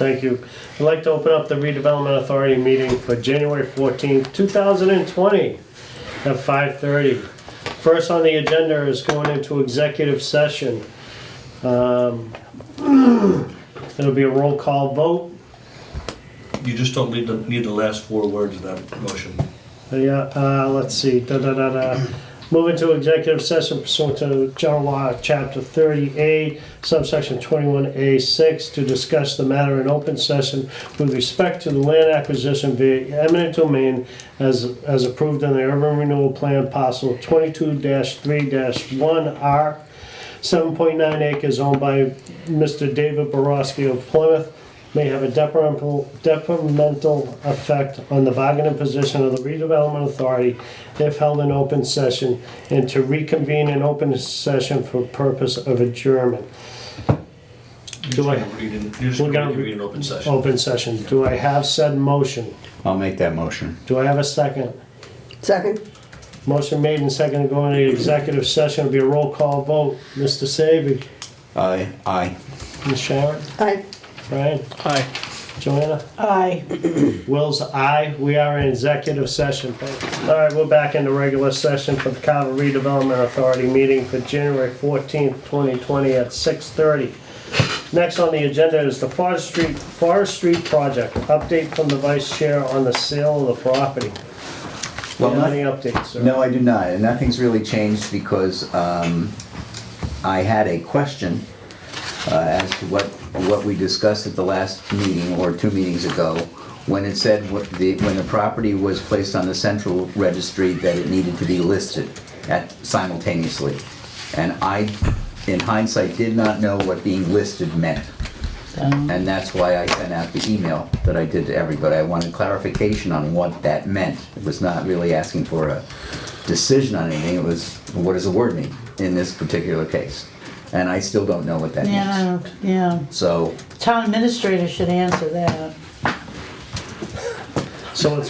Thank you. I'd like to open up the Redevelopment Authority meeting for January 14th, 2020 at 5:30. First on the agenda is going into executive session. It'll be a roll call vote. You just don't need the last 4 words of that motion. Let's see. Move into executive session pursuant to General Law, Chapter 30A, subsection 21A6, to discuss the matter in open session with respect to the land acquisition via eminent domain as approved in the urban renewal plan parcel 22-3-1R, 7.9 acres owned by Mr. David Borowski of Plymouth, may have a detrimental effect on the bargaining position of the Redevelopment Authority if held in open session, and to reconvene in open session for purpose of adjournment. You're just going to read an open session. Open session. Do I have said motion? I'll make that motion. Do I have a second? Second. Motion made and seconded to go into executive session. It'll be a roll call vote. Mr. Savy? Aye. Aye. Ms. Sharon? Aye. Brian? Aye. Joanna? Aye. Will's aye. We are in executive session. All right, we're back into regular session for the Carver Redevelopment Authority meeting for January 14th, 2020 at 6:30. Next on the agenda is the Forest Street project. Update from the Vice Chair on the sale of the property. Do you have any updates, sir? No, I do not. And nothing's really changed because I had a question as to what we discussed at the last meeting or 2 meetings ago, when it said when the property was placed on the central registry that it needed to be listed simultaneously. And I, in hindsight, did not know what being listed meant. And that's why I sent out the email that I did to everybody. I wanted clarification on what that meant. It was not really asking for a decision on anything. It was, what does the word mean in this particular case? And I still don't know what that means. Yeah. So, Town administrator should answer that. So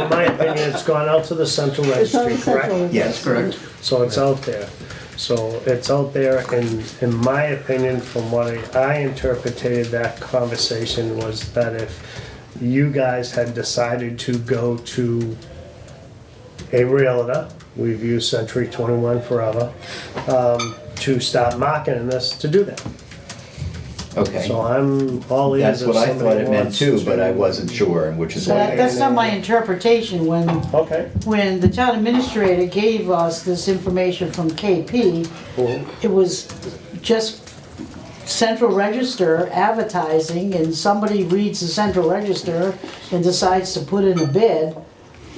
in my opinion, it's gone out to the central It's on registry, the central correct? yes, correct. So it's out there. So it's out there, and in my opinion, from what I interpreted that conversation was that if you guys had decided to go to a realtor, we've used Century 21 forever, to start marketing this, to do that. Okay. So I'm all ears. That's if what I somebody thought it meant wants too, to- but I wasn't sure, and which is So why. that's not my interpretation. Okay. When the town administrator gave us this information from KP, it was just central register advertising, and somebody reads the central register and decides to put in a bid,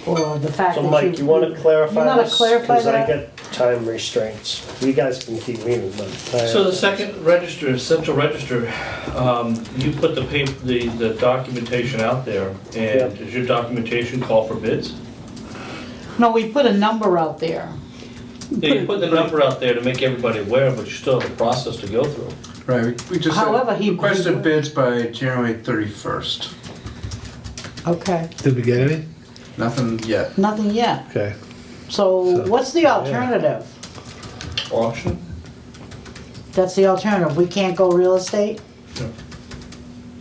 or the fact So that Mike, you want to clarify You wanna this? clarify Because I that? get time restraints. You guys can keep meeting, but So the second register, central register, you put the documentation out there, and does your documentation call for bids? No, we put a number out there. Yeah, you put the number out there to make everybody aware, but you still have a process to go through. Right, we just However, he- requested bids by January 31st. Okay, Did we get any? Nothing yet. nothing yet. Okay. So what's the alternative? Auction? That's the alternative. We can't go real estate?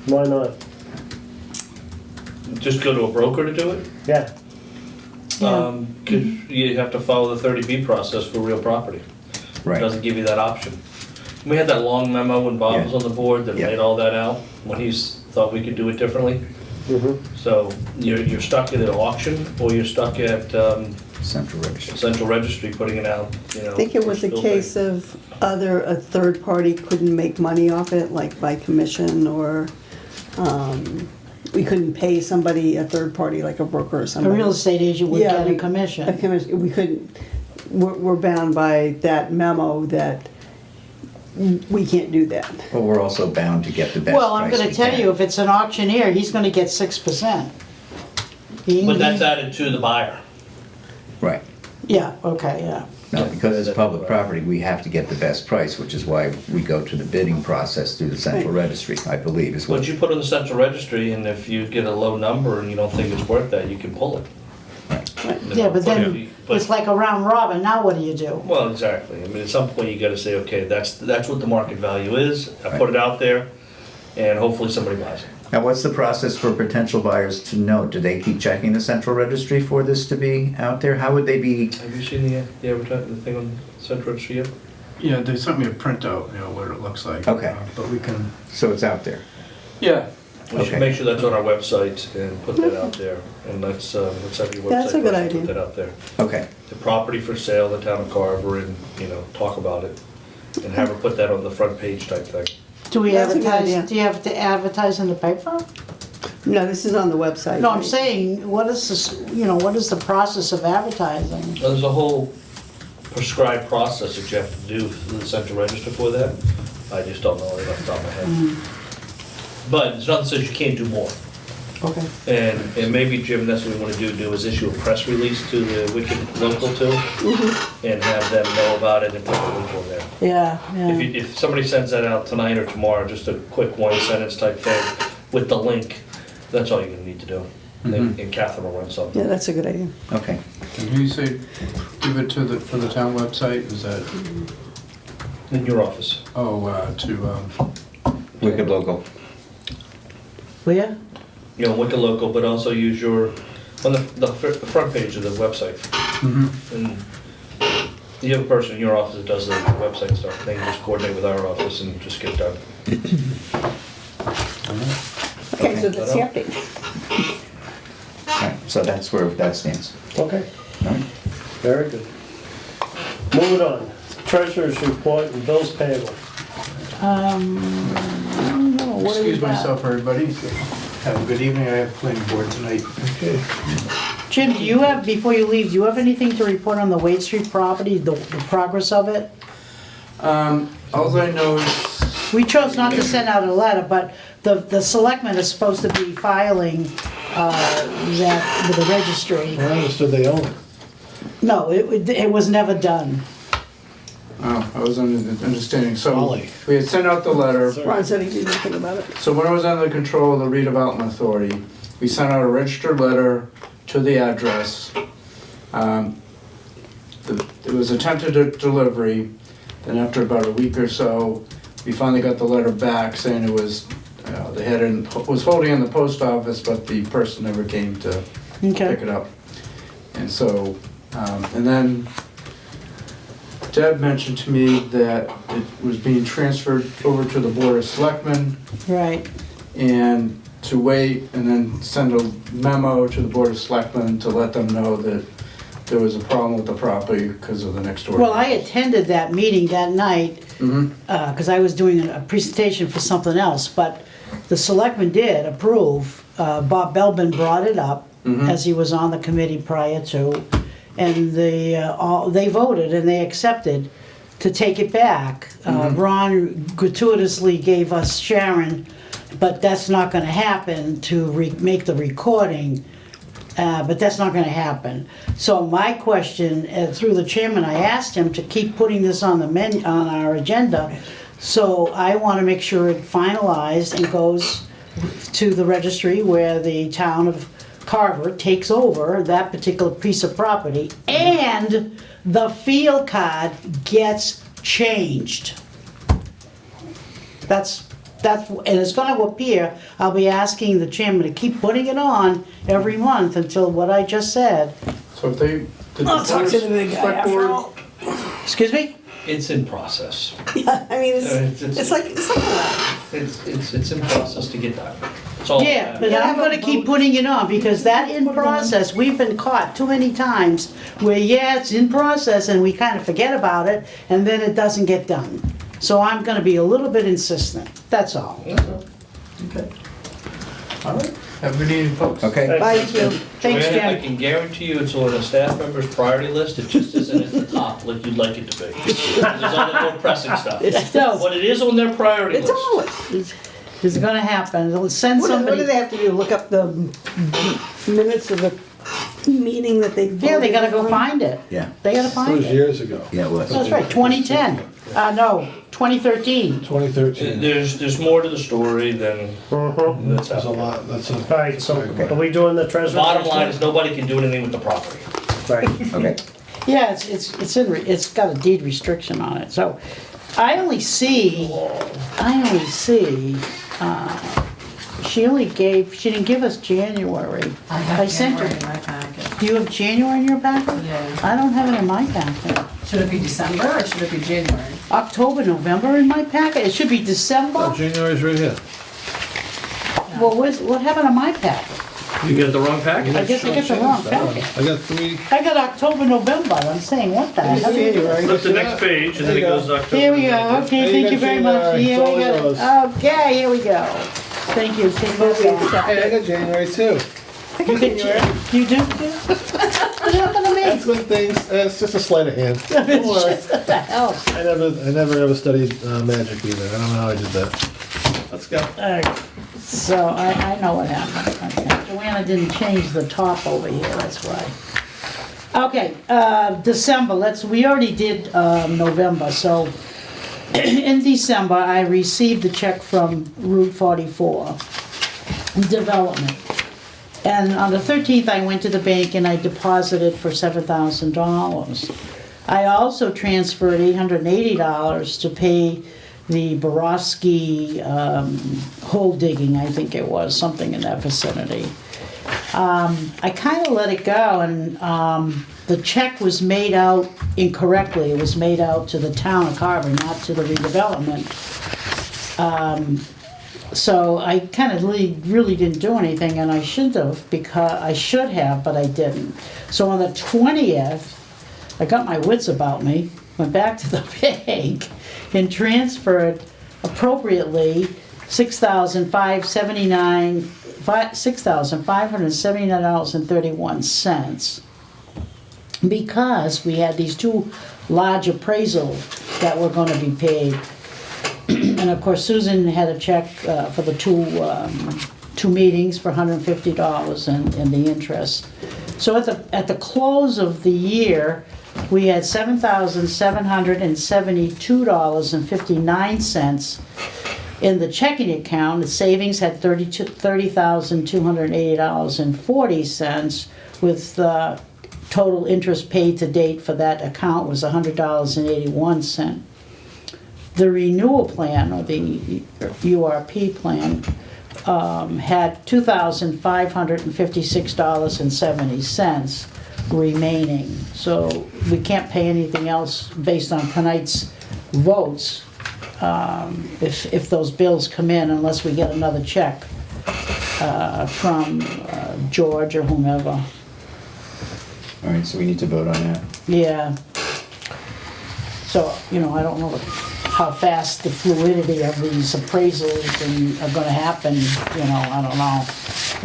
why not? Just go to a broker to do it? Yeah. Yeah. Because you have to follow the 30B process for real property. It Right. doesn't give you that option. We had that long memo when Bob Yeah. was on the board that Yeah. laid all that out, when he thought we could do it differently. Mhm. So you're stuck at an auction, or you're stuck at Central register. central registry putting it out, you know. I think it was a still case paying. of a third party couldn't make money off it, like by commission, or we couldn't pay somebody, a third party, like a broker or A somebody. real estate agent would Yeah, get a A commission. commission, we couldn't, we're bound by that memo that we can't do that. But we're also bound to get the best price Well, I'm gonna we tell can. you, if it's an auctioneer, he's gonna get 6%. But that's added to the buyer. Right. Yeah, okay, yeah. No, because it's public property, we have to get the best price, which is why we go to the bidding process through the central Right. registry, I believe, is what. But you put it in the central registry, and if you get a low number and you don't think it's worth that, you can pull it. Yeah, but then it's like a round robin. Now what do you do? Well, exactly. I mean, at some point you gotta say, okay, that's what the market value is. I put it out there. and hopefully somebody buys it. Now, what's the process for potential buyers to know? Do they keep checking the central registry for this to be out there? How would they be? Have you seen the advertising, the thing on Central Registry yet? Yeah, they sent me a printout, what it looks like. Okay. But we can, So it's out there. yeah, We should Okay. make sure that's on our website and put that out there, and let's have your website. That's a good person idea. Put that out there. Okay. The property for sale, the town of Carver, and, talk about it, and have her put that on the front page type thing. Do we That's a good advertise, idea. do you have to advertise in the paper? No, this is on the website. No, I'm right? saying, what is this, what is the process of advertising? There's a whole prescribed process that you have to do through the central register for that. I just don't know it off the top of my head. But there's nothing says you can't do more. Okay. And maybe, Jim, that's what we want to do is issue a press release to the Wicked Local too, and have them know about it and put the link on there. Yeah, yeah. If somebody sends that out tonight or tomorrow, just a quick one sentence type thing with the link, that's all you're gonna need to do. And Catherine will run something. Yeah, that's a good idea. Okay. and who you say, give it to for the town website, is that, In your office. Wicked local. Where? Wicked Local, but also use on the front page of the website. And you have a person in your office that does the website stuff, they can just coordinate with our office and just get it done. Okay, so that's the update. All right. So that's where that stands. Okay, All right. very good. Moving on, treasurer's report and bills payable. I don't know, what do we excuse got? myself, everybody. Have a good evening, I have planning board tonight. Okay. Jim, do you have, before you leave, do you have anything to report on the Wade Street property, the progress of it? All I know is, We chose not to send out a letter, but the selectmen is supposed to be filing that with the registry. I understood they own it. No, it was never done. I was under the understanding, so Golly. we had sent out the letter. Ron said he did nothing about it. So when I was under the control of the Redevelopment Authority, we sent out a registered letter to the address. It was attempted delivery, then after about a week or so, we finally got the letter back saying it was, they had it, was holding in the post office, but the person never came to pick Okay. it up. And so, and then Deb mentioned to me that it was being transferred over to the Board of Selectmen Right. and to wait and then send a memo to the Board of Selectmen to let them know that there was a problem with the property because of the next door. Well, I attended that meeting that night, Mhm. because I was doing a presentation for something else, but the selectmen did approve. Bob Belbin brought it up, as he was on the committee prior to, and they voted and they accepted to take it back. Ron gratuitously gave us Sharon, but that's not gonna happen to make the recording. But that's not gonna happen. So my question, through the chairman, I asked him to keep putting this on the menu, on our agenda. So I wanna make sure it finalized and goes to the registry where the town of Carver takes over that particular piece of property, and the field card gets changed. And it's gonna appear, I'll be asking the chairman to keep putting it on every month until what I just said. So if they. did I'll talk to the big guy Select after Board- all. Excuse me? It's in process. Yeah, I mean, It's- it's like that. It's in process to get done. It's all- Yeah, but I'm gonna keep putting it on, because that in process, we've been caught too many times where, yeah, it's in process and we kind of forget about it and then it doesn't get done. So I'm gonna be a little bit insistent, that's all. Okay. All right, have a good evening, folks. Okay. Bye, Jim. Thanks, Joanna, I Jim. can guarantee you it's on a staff member's priority list, it just isn't at the top like you'd like it to be. There's other more pressing stuff. No, But it is on their priority It's list. always. it's gonna happen, it'll send What do somebody. they have to do, look up the minutes of the meeting that they? Yeah, they gotta go find it. Yeah. They gotta It find was it. years ago, Yeah, it was. That's right, 2010. No, 2013. 2013. There's more to the story than that's That's a out there. lot, that's a. All right, so are we doing the treasurer's? Bottom line is nobody can do anything with the property. Right. Okay. Yeah, it's got a deed restriction on it, so I only see she didn't give us January. I have sent her. January in my packet. Do you have January in your packet? Yeah. I don't have it in my packet. Should it be December or should it be January? October, November in my packet? It should be December? Oh, January's right here. Well, what happened to my packet? You get the wrong package? I guess I got the wrong packet. I got 3. I got October, November. I'm saying, what the hell? January. Flip the next page, and then it goes to October. Here we go, okay, Hey, you thank got you very January. much. Here It's all we yours. go. Okay, here we go. Thank you, take this off. Hey, I got January too. You do? What happened to me? That's good things. It's just a sleight of hand. Don't worry. What the hell? I never ever studied magic either. I don't know how I did that. Let's go. Alright, so I know what happened. Okay. Joanna didn't change the top over here, that's why. Okay, December, we already did November, so in December, I received a check from Route 44 Development. And on the 13th, I went to the bank and I deposited for $7,000. I also transferred $880 to pay the Borowski hole digging, I think it was, something in that vicinity. I kind of let it go, and the check was made out incorrectly. It was made out to the town of Carver, not to the redevelopment. So I kind of really didn't do anything, and I should have, but I didn't. So on the 20th, I got my wits about me, went back to the bank, and transferred appropriately $6,579.31, because we had these two large appraisals that were going to be paid. And of course, Susan had a check for the two meetings for $150 and the interest. So at the close of the year, we had $7,772.59 in the checking account. The savings had $30,280.40, with the total interest paid to date for that account was $100.81. The renewal plan, or the URP plan, had $2,556.70 remaining. So we can't pay anything else based on tonight's votes if those bills come in, unless we get another check from George or whomever. All right, so we need to vote on that. Yeah. So, I don't know how fast the fluidity of these appraisals are gonna happen, I don't know.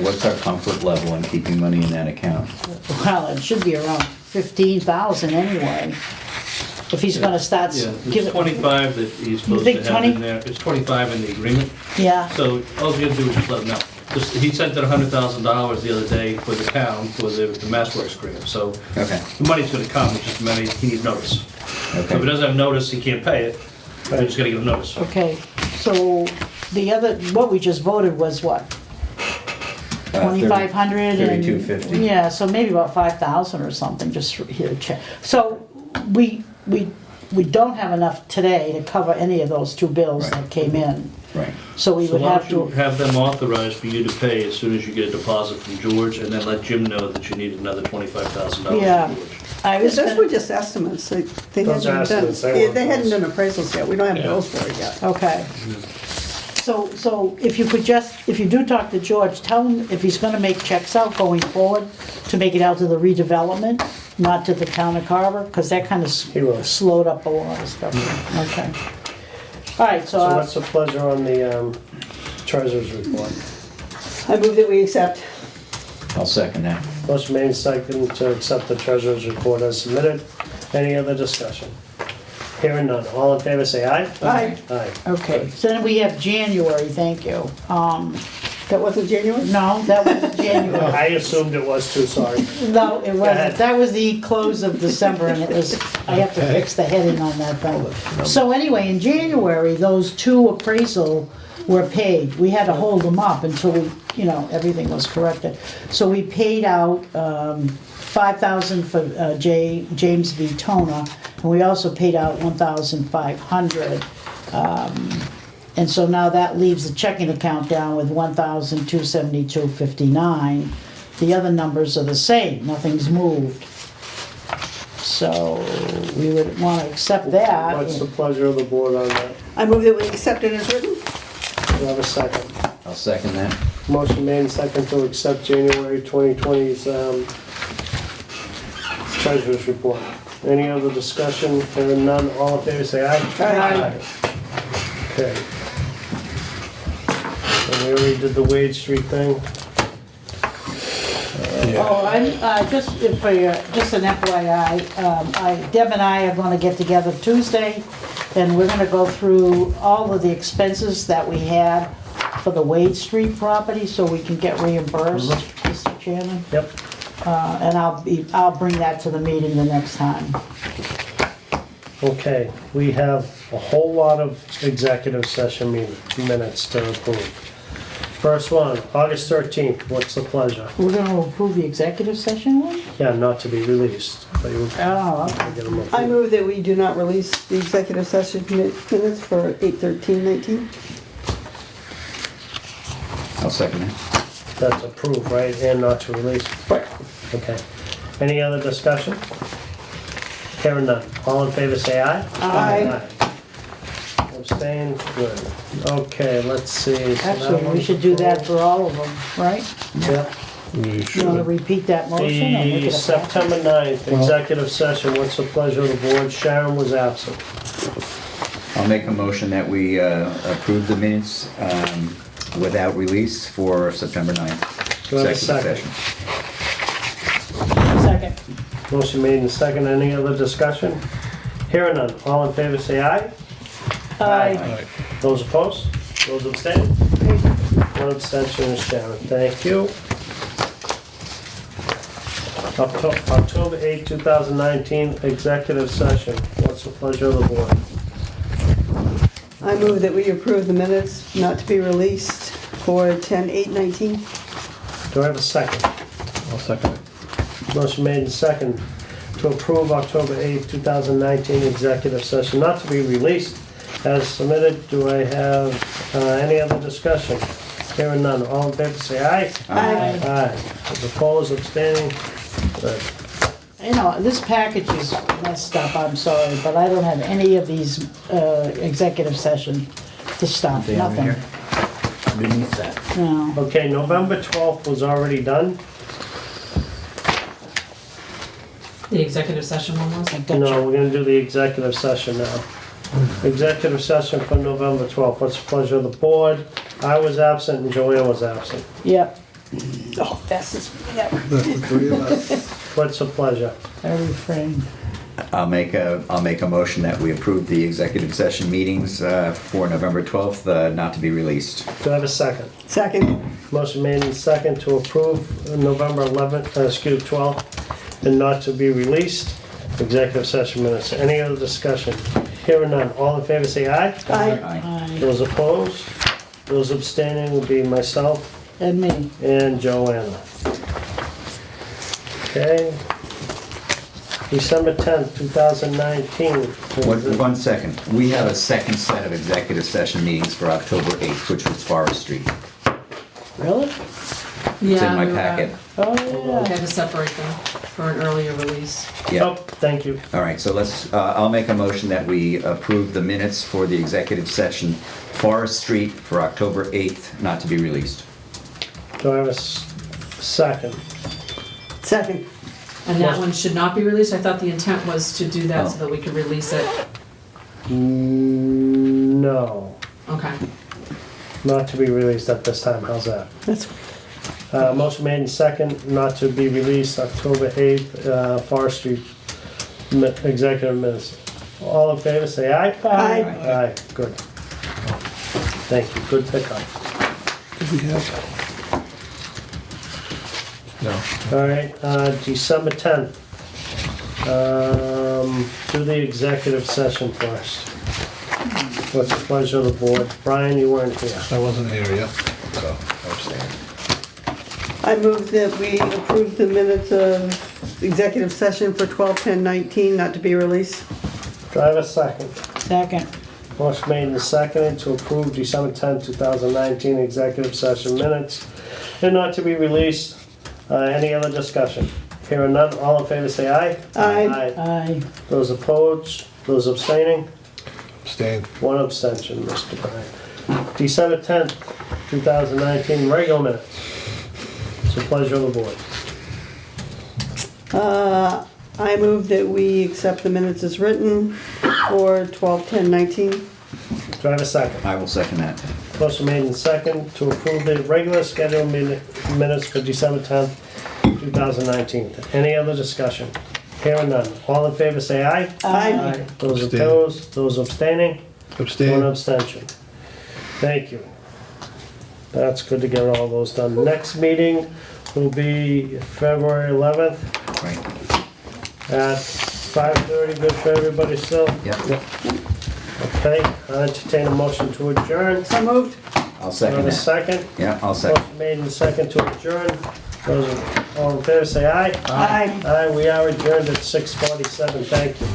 What's our comfort level in keeping money in that account? Well, it should be around 15,000 anyway. If he's gonna start Yeah, giving. it's 25 that he's supposed think to have 20? in there. It's 25 in the agreement, Yeah, so all you have to do is just let him know. He sent in $100,000 the other day for the town, for the MassWorks grant, so Okay, the money's gonna come, it's just a matter, he needs notice. So if he okay. doesn't have notice, he can't pay it, but he's gotta give him notice. okay, so what we just voted was what? 2,500 and. 3250. Yeah, so maybe about 5,000 or something, just here to check. So we don't have enough today to cover any of those two bills Right. that came in. Right. So we So would why have don't you to, have them authorized for you to pay as soon as you get a deposit from George, and then let Jim know that you need another $25,000 Yeah. from George. I was Those gonna, were just estimates, they Those are hadn't done, estimates, they weren't they hadn't bills. done appraisals yet, we don't have bills for it yet. okay. So if you do talk to George, tell him if he's gonna make checks out going forward, to make it out to the redevelopment, not to the town of Carver, because that kind He will. of slowed up a lot of stuff. Okay. All right, So what's the pleasure on the treasurer's report? I move that we accept. I'll second that. Motion made second to accept the treasurer's report as submitted. Any other discussion? Hearing none. All in favor, say aye. Aye. Aye. Okay, so then we have January, thank you. That wasn't January? No, that was January. I assumed it was too, sorry. No, it ahead. wasn't. That was the close of December, and it was, I have to fix the heading on that thing. So anyway, in January, those two appraisal were paid. We had to hold them up until we, everything was corrected. So we paid out $5,000 for James V. Tona, and we also paid out $1,500. And so now that leaves the checking account down with 1,272.59. The other numbers are the same, nothing's moved. So we would want to accept that. What's the pleasure of the board on that? I move that we accept it as written. Do I have a second? I'll second that. Motion made and second to accept January 2020's treasurer's report. Any other discussion? Hearing none, all in favor say aye. Aye. Okay. And we already did the Wade Street thing. Oh, just an FYI, Deb and I are gonna get together Tuesday, and we're gonna go through all of the expenses that we had for the Wade Street property, so we can get reimbursed, Mr. Chairman. Yep. And I'll bring that to the meeting the next time. Okay, we have a whole lot of executive session minutes to approve. First one, August 13th, what's the pleasure? We're gonna approve the executive session one? Yeah, not to be released. But you Oh, okay. get them I approved. move that we do not release the executive session minutes for 8/13/19. I'll second that. That's approved, right? And not to release? Right. Okay. Any other discussion? Hearing none. All in favor say aye. Aye. Abstain, good. Okay, let's see. So that Actually, we one's should do that approved. for all of them, right? Yep. You wanna repeat that motion or make The it a September 9th, executive session, what's the pleasure of the board? Sharon was absent. I'll make a motion that we approve the minutes without release for September 9th. Do I have a Executive second? session. Second. Motion made and second. Any other discussion? Hearing none. All in favor say aye. Aye. Those opposed? Those abstain? One abstention is Sharon. Thank you. October 8, 2019, executive session. What's the pleasure of the board? I move that we approve the minutes not to be released for 10/8/19. Do I have a second? I'll second it. Motion made and second to approve October 8, 2019 executive session not to be released as submitted. Do I have any other discussion? Hearing none. All in favor say aye. Aye. Aye. Those opposed, abstaining? Good. You know, this package is messed up, I'm sorry, but I don't have any of these executive session to stop, They are nothing. here. Beneath that. No. Okay, November 12th was already done. The executive session one was? I No, gotcha. we're gonna do the executive session now. Executive session for November 12th. What's the pleasure of the board? I was absent and Joanne was absent. Yep, Oh, fastest meeting ever. That's the three of us. What's the pleasure? I refrained. I'll make a motion that we approve the executive session meetings for November 12th, not to be released. Do I have a second? Second. Motion made in second to approve November 11th, 12th, and not to be released. Executive session minutes. Any other discussion? Hearing none. All in favor say aye. Aye. Aye. Those opposed? Those abstaining will be myself And me. and Joanna. Okay. December 10th, 2019. One second. We have a second set of executive session meetings for October 8th, which was Forest Street. Really? It's in my packet. Oh, We yeah. had to separate them for an earlier release. Yeah. Oh, thank you. All right, so I'll make a motion that we approve the minutes for the executive session Forest Street for October 8th, not to be released. Do I have a second? Second. And that one should not be released? I thought the intent was to do that so that we could release it. No, Okay. not to be released at this time. How's that? That's Motion made in second, not to be released October 8th, Forest Street executive minutes. All in favor, say aye. Aye. Aye, good. Thank you, good pickup. Did we have? No. All right, December 10th. Do the executive session first. What's the pleasure of the board? Brian, you weren't here. I wasn't here yet, so I abstained. I move that we approve the minutes of executive session for 12/10/19 not to be released. Do I have a second? Second. Motion made and seconded to approve December 10, 2019 executive session minutes and not to be released. Any other discussion? Hearing none, all in favor say aye. Aye. Aye. Those opposed, those abstaining, Abstain. one abstention, Mr. Bryan. December 10th, 2019 regular minutes. It's a pleasure of the board. I move that we accept the minutes as written for 12/10/19. Do I have a second? I will second that. Motion made and second to approve the regular scheduled minutes for December 10th, 2019. Any other discussion? Hearing none. All in favor say aye. Aye. Those Abstain. opposed, those abstaining, one Abstain. abstention. Thank you. That's good to get all those done. Next meeting will be February 11th Right. at 5:30. Good for everybody still? Yep. Okay, I entertain a motion to adjourn. So moved. I'll Do I second have a that. second? Yeah, I'll second. Motion made and second to adjourn. Those all in favor say aye. Aye. Aye, we are adjourned at 6:47. Thank you.